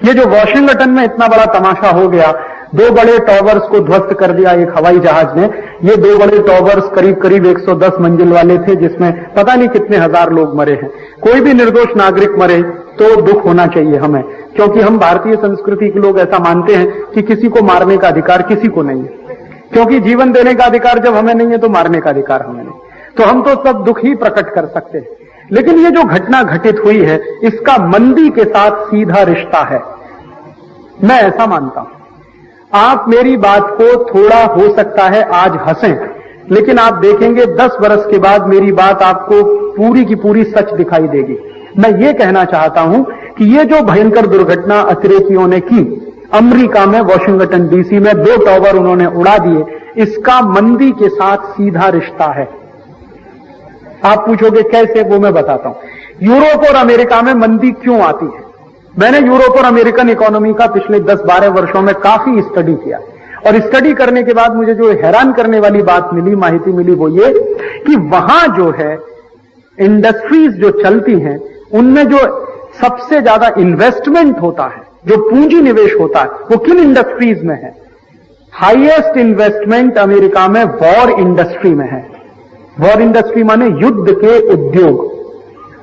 ये जो वॉशिंगटन में इतना बड़ा तमाशा हो गया, 2 बड़े टॉवर्स को ध्वस्त कर दिया एक हवाई जहाज ने। ये 2 बड़े टॉवर्स करीब करीब 110 मंजिल वाले थे, जिसमें पता नहीं कितने हजार लोग मरे हैं। कोई भी निर्दोष नागरिक मरे तो दुख होना चाहिए हमें, क्योंकि हम भारतीय संस्कृति के लोग ऐसा मानते हैं कि किसी को मारने का अधिकार किसी को नहीं है, क्योंकि जीवन देने का अधिकार जब हमें नहीं है तो मारने का अधिकार हमें नहीं, तो हम तो सब दुख ही प्रकट कर सकते हैं। लेकिन ये जो घटना घटित हुई है, इसका मंदी के साथ सीधा रिश्ता है, मैं ऐसा मानता हूं। आप मेरी बात को थोड़ा हो सकता है आज हंसें, लेकिन आप देखेंगे 10 वर्ष के बाद मेरी बात आपको पूरी की पूरी सच दिखाई देगी। मैं ये कहना चाहता हूं कि ये जो भयंकर दुर्घटना अतिरेकियों ने की अमेरिका में, वॉशिंगटन डीसी में 2 टॉवर उन्होंने उड़ा दिए, इसका मंदी के साथ सीधा रिश्ता है। आप पूछोगे कैसे, वो मैं बताता हूं। यूरोप और अमेरिका में मंदी क्यों आती है? मैंने यूरोप और अमेरिकन इकोनॉमी का पिछले 10-12 वर्षों में काफी स्टडी किया, और स्टडी करने के बाद मुझे जो हैरान करने वाली बात मिली, माहिती मिली, वो ये कि वहां जो है इंडस्ट्रीज जो चलती हैं, उनमें जो सबसे ज्यादा इन्वेस्टमेंट होता है, जो पूंजी निवेश होता है, वो किन इंडस्ट्रीज में है? हाईएस्ट इन्वेस्टमेंट अमेरिका में वॉर इंडस्ट्री में है। वॉर इंडस्ट्री माने युद्ध के उद्योग,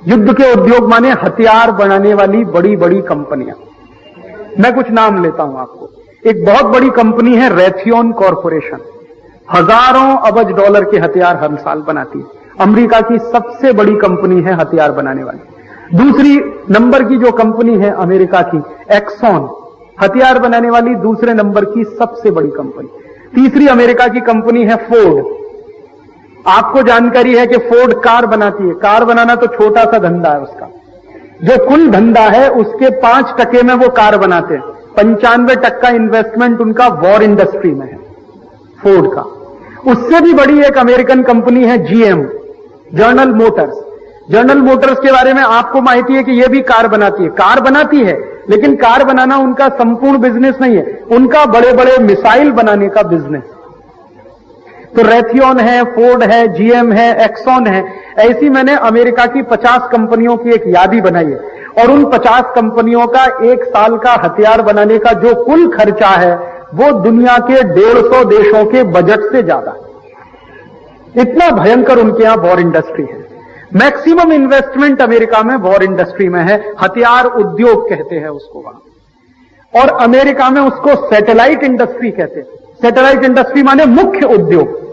युद्ध के उद्योग माने हथियार बनाने वाली बड़ी बड़ी कंपनियां। मैं कुछ नाम लेता हूं आपको। एक बहुत बड़ी कंपनी है रैथियन कॉरपोरेशन, हजारों अबज डॉलर के हथियार हर साल बनाती है, अमेरिका की सबसे बड़ी कंपनी है हथियार बनाने वाली। दूसरी नंबर की जो कंपनी है अमेरिका की, एक्सॉन, हथियार बनाने वाली दूसरे नंबर की सबसे बड़ी कंपनी। तीसरी अमेरिका की कंपनी है फोर्ड। आपको जानकारी है कि फोर्ड कार बनाती है। कार बनाना तो छोटा सा धंधा है उसका, जो कुल धंधा है उसके 5% में वो कार बनाते हैं। 95% इन्वेस्टमेंट उनका वॉर इंडस्ट्री में है, फोर्ड का। उससे भी बड़ी एक अमेरिकन कंपनी है GM, general Motors. General Motors के बारे में आपको माहिती है कि ये भी कार बनाती है। कार बनाती है, लेकिन कार बनाना उनका संपूर्ण बिजनेस नहीं है, उनका बड़े बड़े मिसाइल बनाने का बिजनेस। तो रैथियन है, फोर्ड है, जीएम है, एक्सॉन है। ऐसी मैंने अमेरिका की 50 कंपनियों की एक यादी बनाई है, और उन 50 कंपनियों का 1 साल का हथियार बनाने का जो कुल खर्चा है वो दुनिया के 150 देशों के बजट से ज्यादा। इतना भयंकर उनके यहां वॉर इंडस्ट्री है। मैक्सिमम इन्वेस्टमेंट अमेरिका में वॉर इंडस्ट्री में है, हथियार उद्योग कहते हैं उसको वहां। और अमेरिका में उसको सैटेलाइट इंडस्ट्री कहते हैं। सैटेलाइट इंडस्ट्री माने मुख्य उद्योग।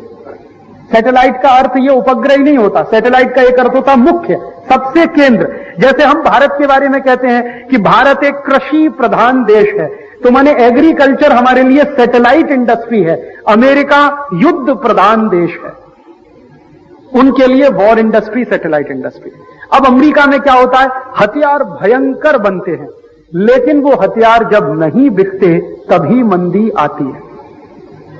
सैटेलाइट का अर्थ ये उपग्रह ही नहीं होता, सैटेलाइट का एक अर्थ होता मुख्य, सबसे केंद्र। जैसे हम भारत के बारे में कहते हैं कि भारत एक कृषि प्रधान देश है, तो माने एग्रीकल्चर हमारे लिए सैटेलाइट इंडस्ट्री है। अमेरिका युद्ध प्रधान देश है, उनके लिए वॉर इंडस्ट्री सैटेलाइट इंडस्ट्री। अब अमेरिका में क्या होता है, हथियार भयंकर बनते हैं, लेकिन वो हथियार जब नहीं बिकते तभी मंदी आती है,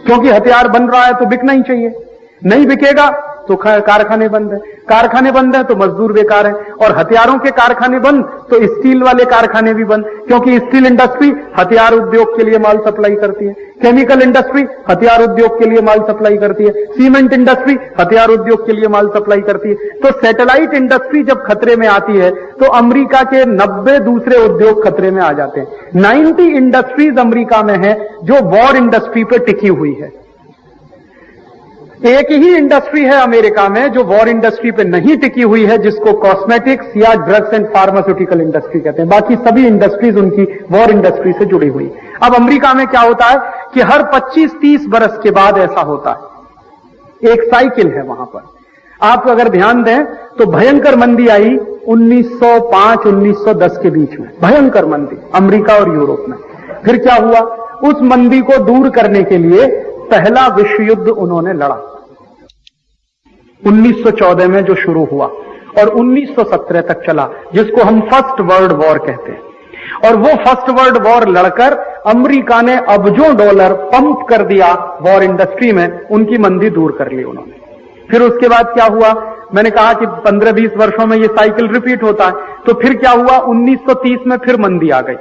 क्योंकि हथियार बन रहा है तो बिकना ही चाहिए। नहीं बिकेगा तो कारखाने बंद है, कारखाने बंद है तो मजदूर बेकार है, और हथियारों के कारखाने बंद तो स्टील वाले कारखाने भी बंद, क्योंकि स्टील इंडस्ट्री हथियार उद्योग के लिए माल सप्लाई करती है, केमिकल इंडस्ट्री हथियार उद्योग के लिए माल सप्लाई करती है, सीमेंट इंडस्ट्री हथियार उद्योग के लिए माल सप्लाई करती है। तो सैटेलाइट इंडस्ट्री जब खतरे में आती है तो अमेरिका के 90 दूसरे उद्योग खतरे में आ जाते हैं। 90 इंडस्ट्रीज अमेरिका में है जो वॉर इंडस्ट्री पर टिकी हुई है। एक ही इंडस्ट्री है अमेरिका में जो वॉर इंडस्ट्री पे नहीं टिकी हुई है, जिसको कॉस्मेटिक्स या ड्रग्स एंड फार्मास्यूटिकल इंडस्ट्री कहते हैं। बाकी सभी इंडस्ट्रीज उनकी वॉर इंडस्ट्री से जुड़ी हुई। अब अमेरिका में क्या होता है कि हर 25-30 बरस के बाद ऐसा होता है, एक साइकिल है वहां पर। आप अगर ध्यान दें तो भयंकर मंदी आई 1905-1910 के बीच में, भयंकर मंदी अमेरिका और यूरोप में। फिर क्या हुआ, उस मंदी को दूर करने के लिए पहला विश्व युद्ध उन्होंने लड़ा 1914 में, जो शुरू हुआ और 1917 तक चला, जिसको हम फर्स्ट वर्ल्ड वॉर कहते हैं। और वो फर्स्ट वर्ल्ड वॉर लड़कर अमेरिका ने अबजों डॉलर पंप कर दिया वॉर इंडस्ट्री में, उनकी मंदी दूर कर ली उन्होंने। फिर उसके बाद क्या हुआ, मैंने कहा कि 15-20 वर्षों में ये साइकिल रिपीट होता है। तो फिर क्या हुआ, 1930 में फिर मंदी आ गई,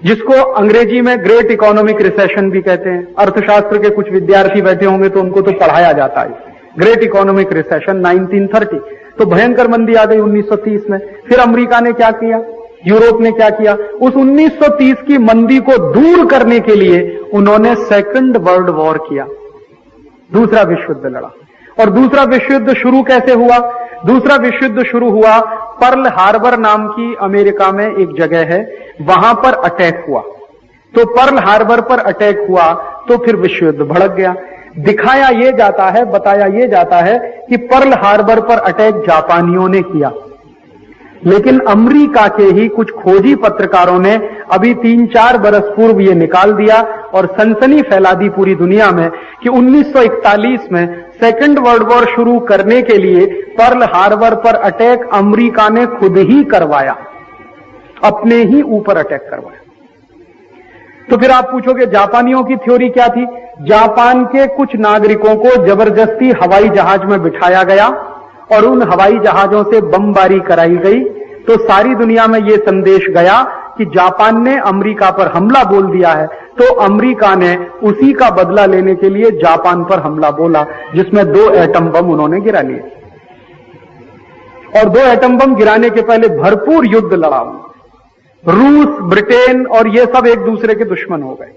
जिसको अंग्रेजी में ग्रेट इकोनॉमिक रिसेशन भी कहते हैं। अर्थशास्त्र के कुछ विद्यार्थी बैठे होंगे तो उनको तो पढ़ाया जाता है ग्रेट इकोनॉमिक रिसेशन 1930। तो भयंकर मंदी आ गई 1930 में। फिर अमेरिका ने क्या किया, यूरोप ने क्या किया? उस 1930 की मंदी को दूर करने के लिए उन्होंने सेकंड वर्ल्ड वॉर किया, दूसरा विश्व युद्ध लड़ा। और दूसरा विश्व युद्ध शुरू कैसे हुआ? दूसरा विश्व युद्ध शुरू हुआ, पर्ल हार्बर नाम की अमेरिका में एक जगह है, वहां पर अटैक हुआ। तो पर्ल हार्बर पर अटैक हुआ तो फिर विश्व युद्ध भड़क गया। दिखाया यह जाता है, बताया यह जाता है कि पर्ल हार्बर पर अटैक जापानियों ने किया, लेकिन अमेरिका के ही कुछ खोजी पत्रकारों ने अभी 3-4 बरस पूर्व ये निकाल दिया और सनसनी फैला दी पूरी दुनिया में कि 1941 में सेकंड वर्ल्ड वॉर शुरू करने के लिए पर्ल हार्बर पर अटैक अमेरिका ने खुद ही करवाया, अपने ही ऊपर अटैक करवाया। तो फिर आप पूछोगे जापानियों की थ्योरी क्या थी? जापान के कुछ नागरिकों को जबरदस्ती हवाई जहाज में बिठाया गया और उन हवाई जहाजों से बमबारी कराई गई। तो सारी दुनिया में यह संदेश गया कि जापान ने अमेरिका पर हमला बोल दिया है, तो अमेरिका ने उसी का बदला लेने के लिए जापान पर हमला बोला, जिसमें 2 एटम बम उन्होंने गिरा लिए। और 2 एटम बम गिराने के पहले भरपूर युद्ध लड़ा। रूस, ब्रिटेन और ये सब एक दूसरे के दुश्मन हो गए।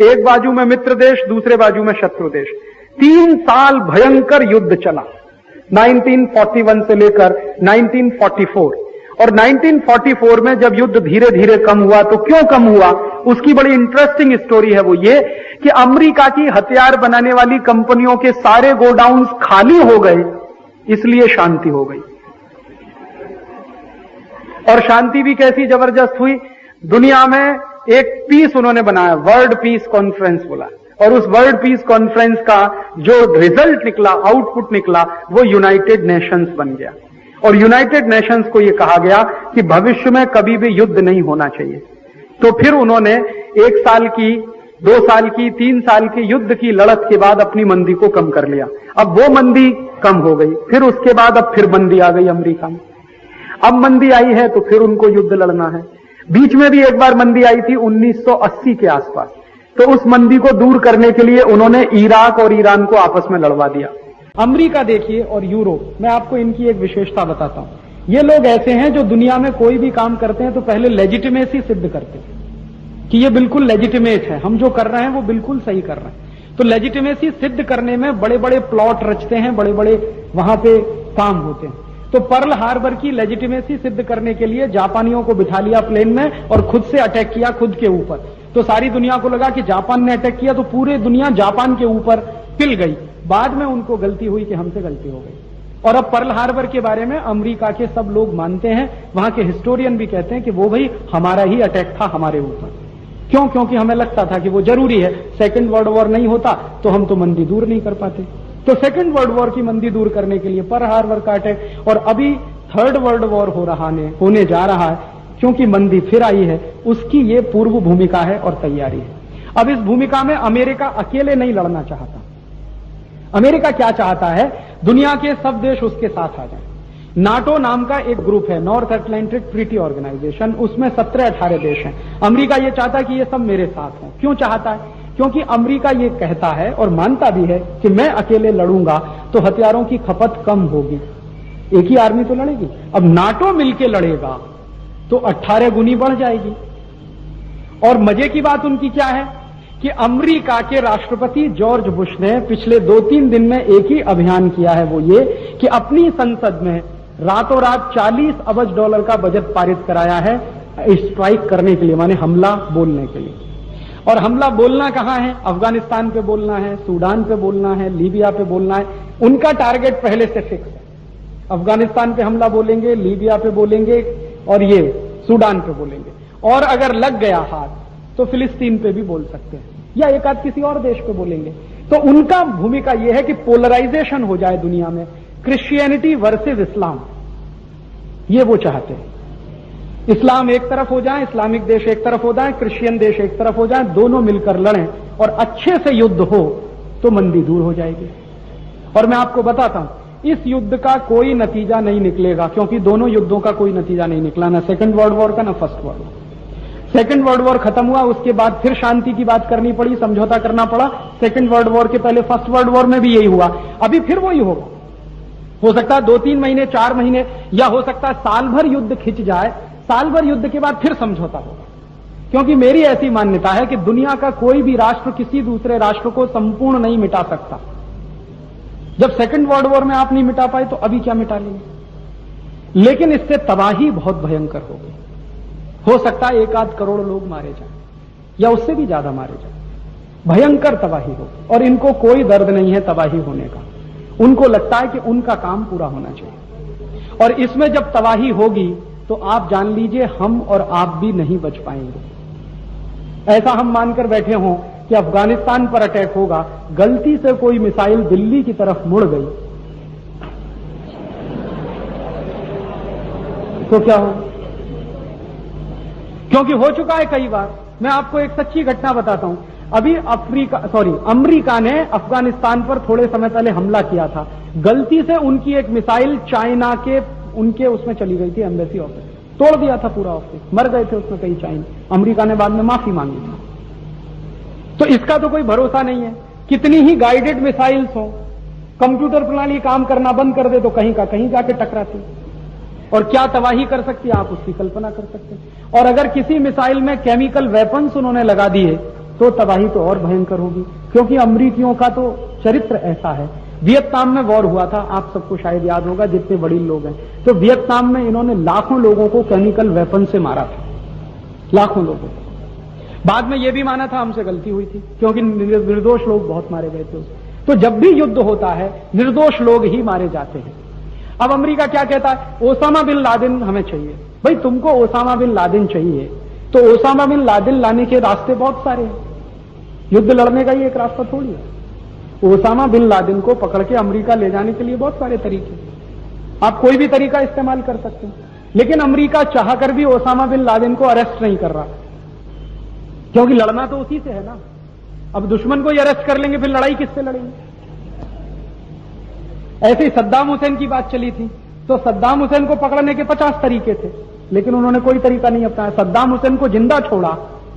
एक बाजू में मित्र देश, दूसरे बाजू में शत्रु देश। 3 साल भयंकर युद्ध चला, 1941 से लेकर 1944। और 1944 में जब युद्ध धीरे धीरे कम हुआ, तो क्यों कम हुआ? उसकी बड़ी इंटरेस्टिंग स्टोरी है। वो ये कि अमेरिका की हथियार बनाने वाली कंपनियों के सारे गोडाउन्स खाली हो गए, इसलिए शांति हो गई। और शांति भी कैसी जबरदस्त हुई? दुनिया में एक पीस उन्होंने बनाया, वर्ल्ड पीस कॉन्फ्रेंस बोला, और उस वर्ल्ड पीस कॉन्फ्रेंस का जो रिजल्ट निकला, आउटपुट निकला, वो यूनाइटेड नेशंस बन गया। और यूनाइटेड नेशंस को यह कहा गया कि भविष्य में कभी भी युद्ध नहीं होना चाहिए। तो फिर उन्होंने 1 साल की, 2 साल की, 3 साल की युद्ध की लड़त के बाद अपनी मंदी को कम कर लिया। अब वो मंदी कम हो गई, फिर उसके बाद अब फिर मंदी आ गई अमेरिका में। अब मंदी आई है तो फिर उनको युद्ध लड़ना है। बीच में भी एक बार मंदी आई थी 1980 के आसपास, तो उस मंदी को दूर करने के लिए उन्होंने इराक और ईरान को आपस में लड़वा दिया। अमेरिका देखिए और यूरोप, मैं आपको इनकी एक विशेषता बताता हूं। ये लोग ऐसे हैं जो दुनिया में कोई भी काम करते हैं तो पहले लेजिटिमेसी सिद्ध करते हैं कि ये बिल्कुल लेजिटिमेट है, हम जो कर रहे हैं वो बिल्कुल सही कर रहे हैं। तो लेजिटिमेसी सिद्ध करने में बड़े बड़े प्लॉट रचते हैं, बड़े बड़े वहां पे काम होते हैं। तो पर्ल हार्बर की लेजिटिमेसी सिद्ध करने के लिए जापानियों को बिठा लिया प्लेन में और खुद से अटैक किया खुद के ऊपर। तो सारी दुनिया को लगा कि जापान ने अटैक किया, तो पूरी दुनिया जापान के ऊपर पिल गई। बाद में उनको गलती हुई कि हमसे गलती हो गई। और अब पर्ल हार्बर के बारे में अमेरिका के सब लोग मानते हैं, वहां के हिस्टोरियन भी कहते हैं कि वो भाई हमारा ही अटैक था हमारे ऊपर। क्यों? क्योंकि हमें लगता था कि वो जरूरी है, सेकेंड वर्ल्ड वॉर नहीं होता तो हम तो मंदी दूर नहीं कर पाते। तो सेकेंड वर्ल्ड वॉर की मंदी दूर करने के लिए पर्ल हार्बर का अटैक, और अभी थर्ड वर्ल्ड वॉर होने जा रहा है, क्योंकि मंदी फिर आई है, उसकी ये पूर्व भूमिका है और तैयारी है। अब इस भूमिका में अमेरिका अकेले नहीं लड़ना चाहता। अमेरिका क्या चाहता है? दुनिया के सब देश उसके साथ आ जाएं। नाटो नाम का एक ग्रुप है, नॉर्थ अटलांटिक ट्रीटी ऑर्गेनाइजेशन, उसमें 17-18 देश हैं। अमेरिका ये चाहता है कि ये सब मेरे साथ हों। क्यों चाहता है? क्योंकि अमेरिका ये कहता है और मानता भी है कि मैं अकेले लड़ूंगा तो हथियारों की खपत कम होगी, एक ही आर्मी तो लड़ेगी। अब नाटो मिलकर लड़ेगा तो 18 गुनी बढ़ जाएगी। और मजे की बात उनकी क्या है कि अमेरिका के राष्ट्रपति जॉर्ज बुश ने पिछले 2-3 दिन में एक ही अभियान किया है, वो ये कि अपनी संसद में रातों रात $40 अरब का बजट पारित कराया है स्ट्राइक करने के लिए, माने हमला बोलने के लिए। और हमला बोलना कहां है? अफगानिस्तान पे बोलना है, सूडान पे बोलना है, लीबिया पे बोलना है। उनका टारगेट पहले से फिक्स है। अफगानिस्तान पे हमला बोलेंगे, लीबिया पे बोलेंगे और ये सूडान पे बोलेंगे। और अगर लग गया हाथ तो फिलिस्तीन पे भी बोल सकते हैं या एक आध किसी और देश पे बोलेंगे। तो उनका भूमिका यह है कि पोलराइजेशन हो जाए दुनिया में, क्रिश्चियनिटी वर्सेस इस्लाम, ये वो चाहते हैं। इस्लाम एक तरफ हो जाए, इस्लामिक देश एक तरफ हो जाए, क्रिश्चियन देश एक तरफ हो जाए, दोनों मिलकर लड़ें और अच्छे से युद्ध हो तो मंदी दूर हो जाएगी। और मैं आपको बताता हूं, इस युद्ध का कोई नतीजा नहीं निकलेगा, क्योंकि दोनों युद्धों का कोई नतीजा नहीं निकला, ना सेकंड वर्ल्ड वॉर का ना first world war. Second world war खत्म हुआ, उसके बाद फिर शांति की बात करनी पड़ी, समझौता करना पड़ा। सेकंड वर्ल्ड वॉर के पहले फर्स्ट वर्ल्ड वॉर में भी यही हुआ, अभी फिर वही होगा। हो सकता है 2-3 महीने, 4 महीने, या हो सकता है साल भर युद्ध खिंच जाए, साल भर युद्ध के बाद फिर समझौता होगा, क्योंकि मेरी ऐसी मान्यता है कि दुनिया का कोई भी राष्ट्र किसी दूसरे राष्ट्र को संपूर्ण नहीं मिटा सकता। जब सेकंड वर्ल्ड वॉर में आप नहीं मिटा पाए तो अभी क्या मिटा लेंगे। लेकिन इससे तबाही बहुत भयंकर होगी। हो सकता है 1-8 करोड़ लोग मारे जाएं या उससे भी ज्यादा मारे जाएं। भयंकर तबाही होगी और इनको कोई दर्द नहीं है तबाही होने का। उनको लगता है कि उनका काम पूरा होना चाहिए। और इसमें जब तबाही होगी तो आप जान लीजिए हम और आप भी नहीं बच पाएंगे। ऐसा हम मानकर बैठे हों कि अफगानिस्तान पर अटैक होगा, गलती से कोई मिसाइल दिल्ली की तरफ मुड़ गई तो क्या हो? क्योंकि हो चुका है कई बार। मैं आपको एक सच्ची घटना बताता हूं। अभी अमेरिका ने अफगानिस्तान पर थोड़े समय पहले हमला किया था। गलती से उनकी एक मिसाइल चाइना के उनके उसमें चली गई थी, एम्बेसी ऑफिस तोड़ दिया था पूरा ऑफिस, मर गए थे उसमें कई चाइना। अमेरिका ने बाद में माफी मांगी थी। तो इसका तो कोई भरोसा नहीं है। कितनी ही गाइडेड मिसाइल्स हो, कंप्यूटर प्रणाली काम करना बंद कर दे तो कहीं का कहीं जाके टकराती और क्या तबाही कर सकती है आप उसकी कल्पना कर सकते हैं। और अगर किसी मिसाइल में केमिकल वेपन्स उन्होंने लगा दिए तो तबाही तो और भयंकर होगी, क्योंकि अमरीकियों का तो चरित्र ऐसा है। वियतनाम में वॉर हुआ था, आप सबको शायद याद होगा जितने बड़े लोग हैं। तो वियतनाम में इन्होंने लाखों लोगों को केमिकल वेपन से मारा था, लाखों लोगों को। बाद में यह भी माना था हमसे गलती हुई थी, क्योंकि निर्दोष लोग बहुत मारे गए थे। तो जब भी युद्ध होता है निर्दोष लोग ही मारे जाते हैं। अब अमेरिका क्या कहता है, ओसामा बिन लादेन हमें चाहिए। भाई तुमको ओसामा बिन लादेन चाहिए तो ओसामा बिन लादेन लाने के रास्ते बहुत सारे हैं। युद्ध लड़ने का ही एक रास्ता थोड़ी है। ओसामा बिन लादेन को पकड़ के अमेरिका ले जाने के लिए बहुत सारे तरीके, आप कोई भी तरीका इस्तेमाल कर सकते हैं। लेकिन अमेरिका चाहकर भी ओसामा बिन लादेन को अरेस्ट नहीं कर रहा, क्योंकि लड़ना तो उसी से है ना। अब दुश्मन को ही अरेस्ट कर लेंगे फिर लड़ाई किससे लड़ेंगे। ऐसे ही सद्दाम हुसैन की बात चली थी, तो सद्दाम हुसैन को पकड़ने के 50 तरीके थे, लेकिन उन्होंने कोई तरीका नहीं अपनाया। सद्दाम हुसैन को जिंदा छोड़ा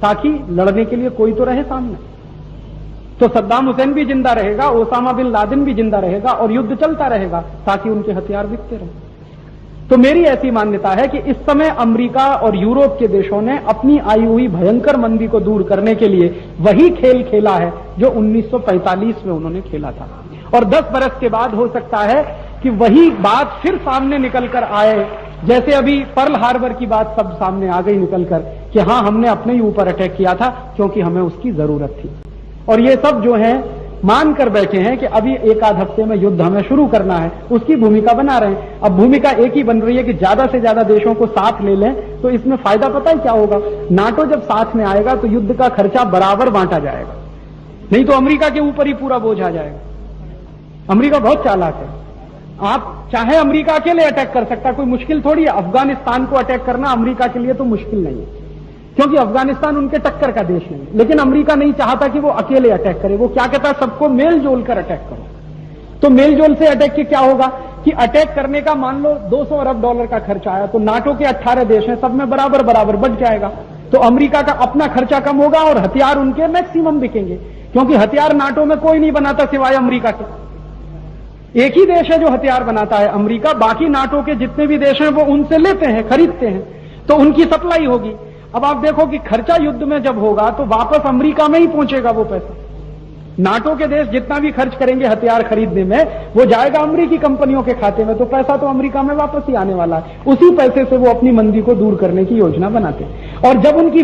ताकि लड़ने के लिए कोई तो रहे सामने। तो सद्दाम हुसैन भी जिंदा रहेगा, ओसामा बिन लादेन भी जिंदा रहेगा और युद्ध चलता रहेगा ताकि उनके हथियार बिकते रहे। तो मेरी ऐसी मान्यता है कि इस समय अमेरिका और यूरोप के देशों ने अपनी आई हुई भयंकर मंदी को दूर करने के लिए वही खेल खेला है जो 1945 में उन्होंने खेला था। और 10 बरस के बाद हो सकता है कि वही बात फिर सामने निकल कर आए, जैसे अभी पर्ल हार्बर की बात सब सामने आ गई निकलकर कि हां हमने अपने ही ऊपर अटैक किया था क्योंकि हमें उसकी जरूरत थी। और ये सब जो है मान कर बैठे हैं कि अभी 1-8 हफ्ते में युद्ध हमें शुरू करना है, उसकी भूमिका बना रहे हैं। अब भूमिका एक ही बन रही है कि ज्यादा से ज्यादा देशों को साथ ले लें, तो इसमें फायदा पता है क्या होगा। नाटो जब साथ में आएगा तो युद्ध का खर्चा बराबर बांटा जाएगा, नहीं तो अमेरिका के ऊपर ही पूरा बोझ आ जाएगा। अमेरिका बहुत चालाक है। आप चाहे अमेरिका अकेले अटैक कर सकता, कोई मुश्किल थोड़ी है। अफगानिस्तान को अटैक करना अमेरिका के लिए तो मुश्किल नहीं है, क्योंकि अफगानिस्तान उनके टक्कर का देश नहीं है। लेकिन अमेरिका नहीं चाहता कि वो अकेले अटैक करे, वो क्या कहता है सबको मेल जोल कर अटैक करो। तो मेल जोल से अटैक के क्या होगा कि अटैक करने का मान लो $200 अरब का खर्चा आया, तो नाटो के 18 देश हैं, सब में बराबर बराबर बच जाएगा। तो अमेरिका का अपना खर्चा कम होगा और हथियार उनके मैक्सिमम बिकेंगे, क्योंकि हथियार नाटो में कोई नहीं बनाता सिवाय अमेरिका के। एक ही देश है जो हथियार बनाता है, अमेरिका। बाकी नाटो के जितने भी देश हैं वो उनसे लेते हैं, खरीदते हैं, तो उनकी सप्लाई होगी। अब आप देखो कि खर्चा युद्ध में जब होगा तो वापस अमेरिका में ही पहुंचेगा वो पैसा। नाटो के देश जितना भी खर्च करेंगे हथियार खरीदने में, वो जाएगा अमेरिकी कंपनियों के खाते में, तो पैसा तो अमेरिका में वापस ही आने वाला है। उसी पैसे से वो अपनी मंदी को दूर करने की योजना बनाते हैं। और जब उनकी